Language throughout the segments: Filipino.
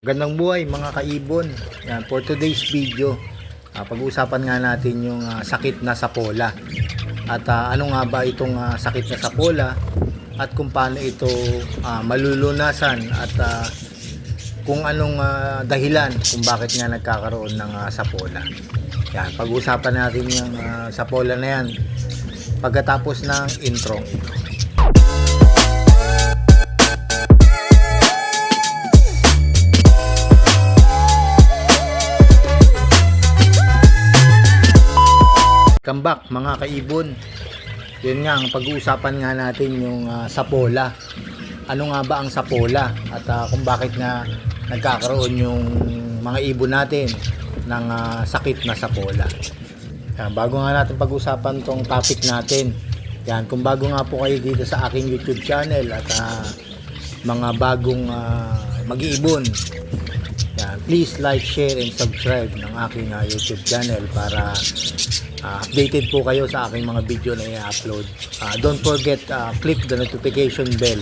Gandang buhay mga kaibon. Yan, for today's video, pag-uusapan nga natin yung sakit na sapola. At ano nga ba itong sakit na sapola at kung paano ito malulunasan at kung anong dahilan kung bakit nga nagkakaroon ng sapola. Yan, pag-uusapan natin yung sapola na yan pagkatapos ng intro ito. Kambak mga kaibon, yun nga ang pag-uusapan nga natin yung sapola. Ano nga ba ang sapola at kung bakit nga nagkakaroon yung mga ibon natin ng sakit na sapola. Bago nga natin pag-usapan tong topic natin, yan, kung bago nga po kayo dito sa aking YouTube channel at mga bagong mag-iibon, yan, please like, share and subscribe ng aking YouTube channel para updated po kayo sa aking mga video na i-upload. Don't forget, click the notification bell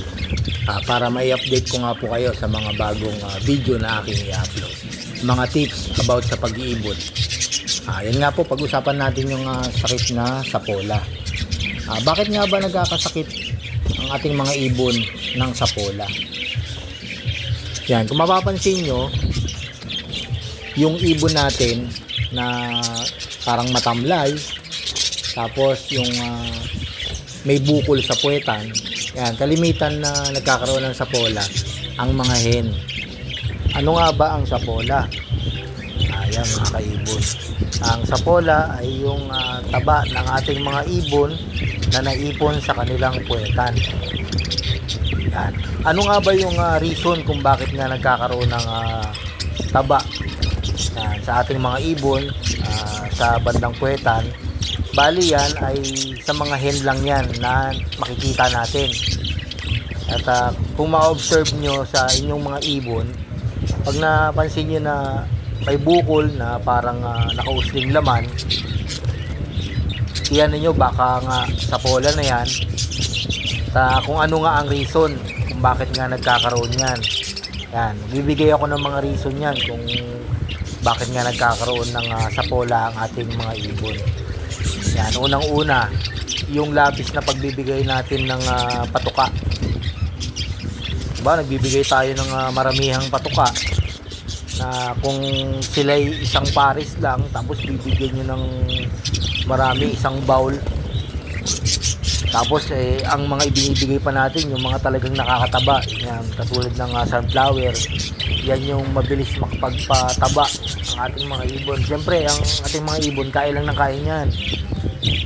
para mai-update ko nga po kayo sa mga bagong video na aking i-upload. Mga tips about sa pag-iibon. Yan nga po, pag-usapan natin yung sakit na sapola. Bakit nga ba nagkakasakit ang ating mga ibon ng sapola? Yan, kung mapapansin nyo, yung ibon natin na parang matamlay, tapos yung may bukol sa puwetan, yan, kalimitan na nagkakaroon ng sapola ang mga hen. Ano nga ba ang sapola? Ayan mga kaibon, ang sapola ay yung taba ng ating mga ibon na naipon sa kanilang puwetan. Yan. Ano nga ba yung reason kung bakit nga nagkakaroon ng taba sa ating mga ibon sa bandang puwetan? Bali yan ay sa mga hen lang yan na makikita natin. At kung ma-observe nyo sa inyong mga ibon, pag napansin nyo na may bukol na parang nakausling laman, iyan ninyo baka nga sapola na yan. Kung ano nga ang reason kung bakit nga nagkakaroon yan. Yan, bibigay ako ng mga reason yan kung bakit nga nagkakaroon ng sapola ang ating mga ibon. Yan, unang-una, yung labis na pagbibigay natin ng patuka. Diba, nagbibigay tayo ng maramihang patuka na kung sila'y isang pares lang, tapos bibigyan nyo ng marami, isang bowl. Tapos ang mga ibinibigay pa natin, yung mga talagang nakakataba, yan, katulad ng sunflower, yan yung mabilis makapagpataba ang ating mga ibon. Siyempre, ang ating mga ibon, kain lang ng kain yan.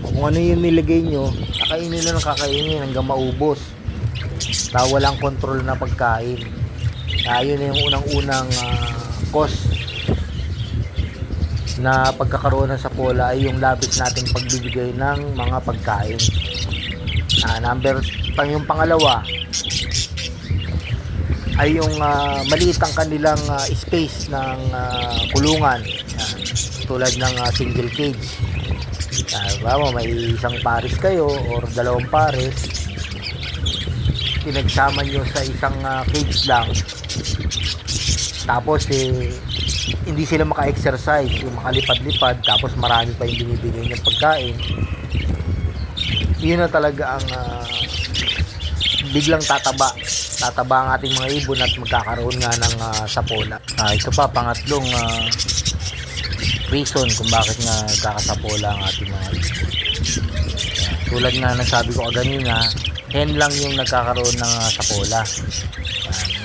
Kung ano yung nilagay nyo, kakainin lang ng kakainin hanggang maubos. Walang control na pagkain. Yun na yung unang-unang cause na pagkakaroon ng sapola ay yung labis nating pagbibigay ng mga pagkain. Yung pangalawa ay yung maliit ang kanilang space ng kulungan, tulad ng single cage. May isang pares kayo or dalawang pares, pinagsama nyo sa isang cage lang, tapos hindi sila maka-exercise, yung makalipad-lipad, tapos marami pa yung binibigay ng pagkain. Yun na talaga ang biglang tataba ang ating mga ibon at magkakaroon nga ng sapola. Ito pa, pangatlong reason kung bakit nga nagkakasapola ang ating mga ibon. Tulad nga nasabi ko kanina, hen lang yung nagkakaroon ng sapola.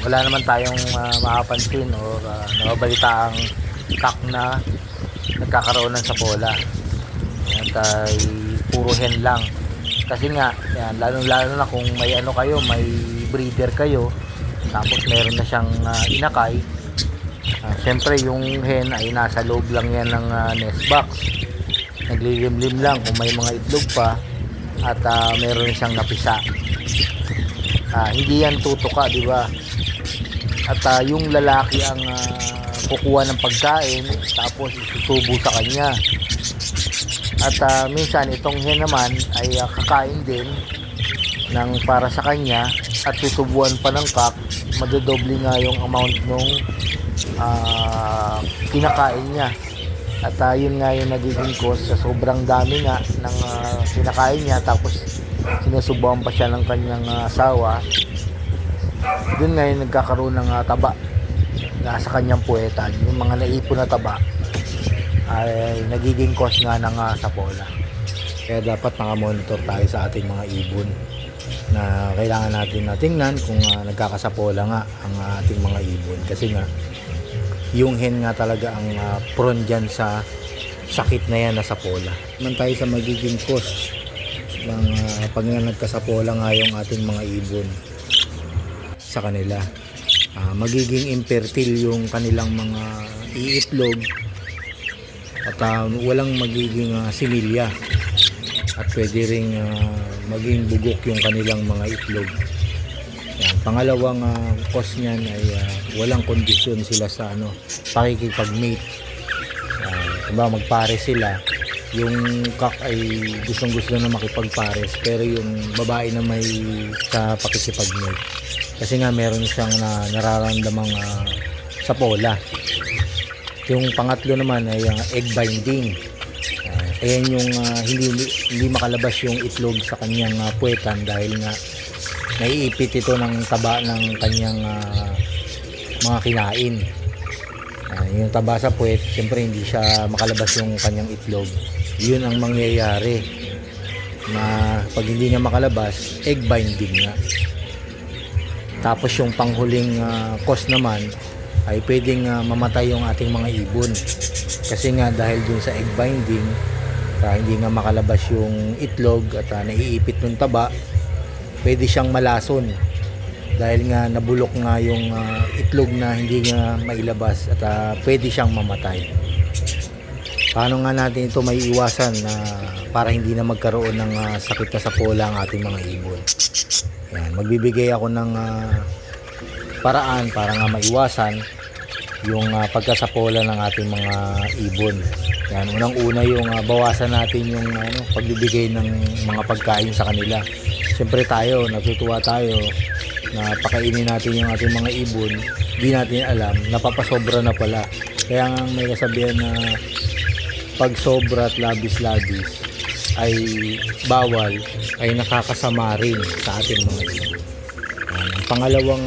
Wala naman tayong makapansin o nababalita ang cock na nagkakaroon ng sapola. At puro hen lang. Kasi nga, yan, lalo na kung may ano kayo, may breeder kayo, tapos meron na siyang inakay, syempre yung hen ay nasa loob lang yan ng nest box, naglilimlim lang kung may mga itlog pa, at meron siyang napisa. Hindi yan tutuka, di ba? At yung lalaki ang kukuha ng pagkain, tapos isusubo sa kanya. At minsan itong hen naman ay kakain din ng para sa kanya at susubuan pa ng cock, madodoble nga yung amount ng kinakain niya. At yun nga yung nagiging cause sa sobrang dami nga ng kinakain niya, tapos sinusubuan pa siya ng kanyang asawa. Doon nga yung nagkakaroon ng taba sa kanyang puwetan. Yung mga naipon na taba ay nagiging cause nga ng sapola. Kaya dapat nakamonitor tayo sa ating mga ibon na kailangan natin tingnan kung nagkakasapola nga ang ating mga ibon, kasi nga yung hen nga talaga ang prone dyan sa sakit na yan na sapola. Man tayo sa magiging cause ng pag nagkasapola nga yung ating mga ibon sa kanila. Magiging infertile yung kanilang mga iitlog at walang magiging similya, at pwede ring maging bugok yung kanilang mga itlog. Yan. Pangalawang cause niyan ay walang kondisyon sila sa pakikipag-mate. Diba, magpare sila, yung cock ay gustong-gusto na makipagpares, pero yung babae na may sa pakikipag-mate, kasi nga meron siyang nararamdamang sapola. Yung pangatlo naman ay egg binding. Ayan yung hindi makalabas yung itlog sa kanyang puwetan dahil nga naiipit ito ng taba ng kanyang mga kinain. Yung taba sa puwet, siyempre hindi siya makalabas yung kanyang itlog. Yun ang mangyayari na pag hindi niya makalabas, egg binding nga. Tapos yung panghuling cause naman ay pwedeng mamatay yung ating mga ibon, kasi nga dahil dun sa egg binding, hindi nga makalabas yung itlog at naiipit ng taba, pwede siyang malason dahil nga nabulok nga yung itlog na hindi nga mailabas, at pwede siyang mamatay. Paano nga natin ito may iwasan para hindi na magkaroon ng sakit na sapola ang ating mga ibon? Yan, magbibigay ako ng paraan para nga maiwasan yung pagkasapola ng ating mga ibon. Yan, unang-una yung bawasan natin yung pagbibigay ng mga pagkain sa kanila. Siyempre tayo, natutuwa tayo na pakainin natin yung ating mga ibon, di natin alam, napapasobra na pala. Kaya nga may kasabihan na pag sobra at labis-labis ay bawal, ay nakakasama rin sa ating mga ibon. Ang pangalawang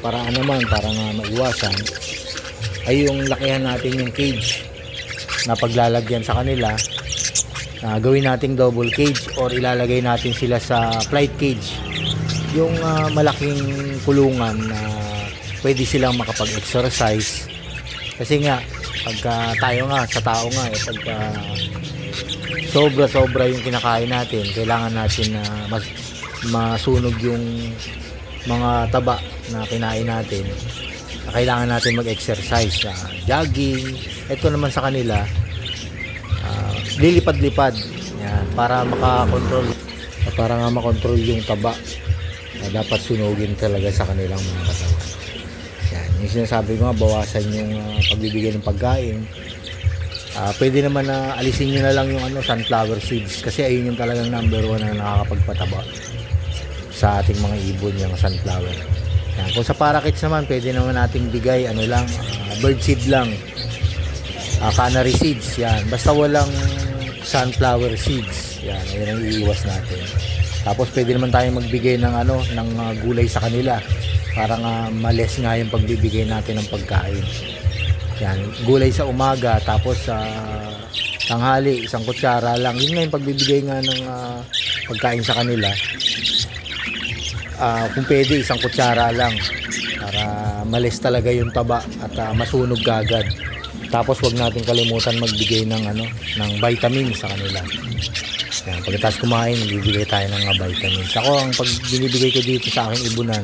paraan naman para nga maiwasan ay yung lakihan natin yung cage na paglalagyan sa kanila. Gawin nating double cage or ilalagay natin sila sa flight cage, yung malaking kulungan na pwede silang makapag-exercise. Kasi nga pagka tayo nga sa tao nga pagka sobra yung kinakain natin, kailangan natin na masunog yung mga taba na kinain natin. Kailangan natin mag-exercise, jogging. Ito naman sa kanila, lilipad-lipad yan, para makakontrol, para nga makontrol yung taba na dapat sunugin talaga sa kanilang mga katawan. Yan, yung sinasabi ko nga, bawasan yung pagbibigay ng pagkain. Pwede naman na alisin nyo na lang yung sunflower seeds, kasi ayun yung talagang number 1 na nakakapagpataba sa ating mga ibon, yung sunflower. Yan. Kung sa parakeets naman, pwede naman nating bigay bird seed lang, canary seeds, yan, basta walang sunflower seeds, yan, ayun ang iiwas natin. Tapos pwede naman tayong magbigay ng gulay sa kanila para nga males nga yung pagbibigay natin ng pagkain. Yan, gulay sa umaga, tapos sa tanghali isang kutsara lang. Yun nga yung pagbibigay nga ng pagkain sa kanila. Kung pwede isang kutsara lang para males talaga yung taba at masunog agad. Tapos wag natin kalimutan magbigay ng vitamins sa kanila. Yan, pagkatapos kumain, bibigay tayo ng vitamins. Ako, ang binibigay ko dito sa aking ibunan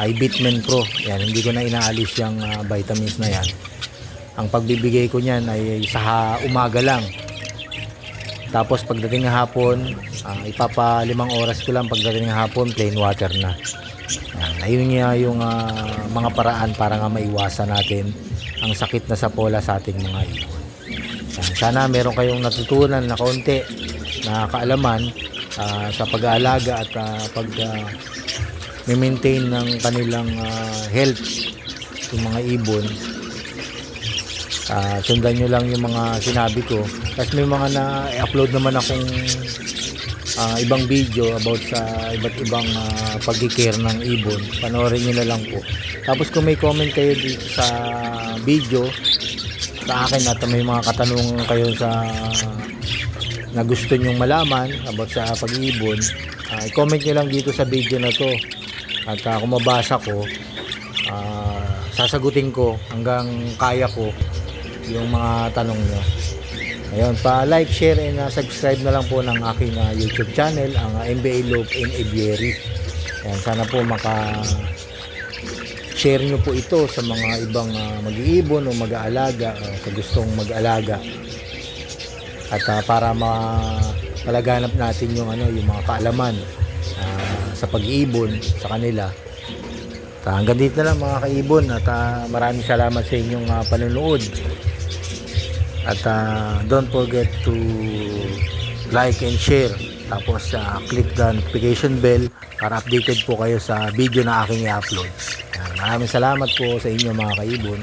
ay Bitmen Pro. Yan, hindi ko na inaalis yung vitamins na yan. Ang pagbibigay ko niyan ay sa umaga lang. Tapos pagdating ng hapon, ipapa 5 oras ko lang. Pagdating ng hapon, plain water na. Yan, ayun nga yung mga paraan para nga maiwasan natin ang sakit na sapola sa ating mga ibon. Yan, sana meron kayong natutunan na kaunti na kaalaman sa pag-aalaga at pag-maintain ng kanilang health yung mga ibon. Sundan nyo lang yung mga sinabi ko. Tapos may mga na-upload naman akong ibang video about sa iba't ibang pagkikare ng ibon. Panoorin nyo na lang po. Tapos kung may comment kayo dito sa video sa akin at may mga katanungan kayo na gusto nyong malaman about sa pag-iibon, i-comment nyo lang dito sa video na to. At kung mabasa ko, sasagutin ko hanggang kaya ko yung mga tanong nyo. Ayun, pa-like, share, and subscribe na lang po ng aking YouTube channel, ang MBA Loop in Aviary. Ayan, sana po share nyo po ito sa mga ibang mag-iibon o mag-aalaga, sa gustong mag-alaga. At para palaganap natin yung mga kaalaman sa pag-iibon sa kanila. Hanggang dito na lang mga kaibon, at maraming salamat sa inyong panonood. At don't forget to like and share. Tapos click the notification bell para updated po kayo sa video na aking i-upload. Maraming salamat po sa inyo mga kaibon.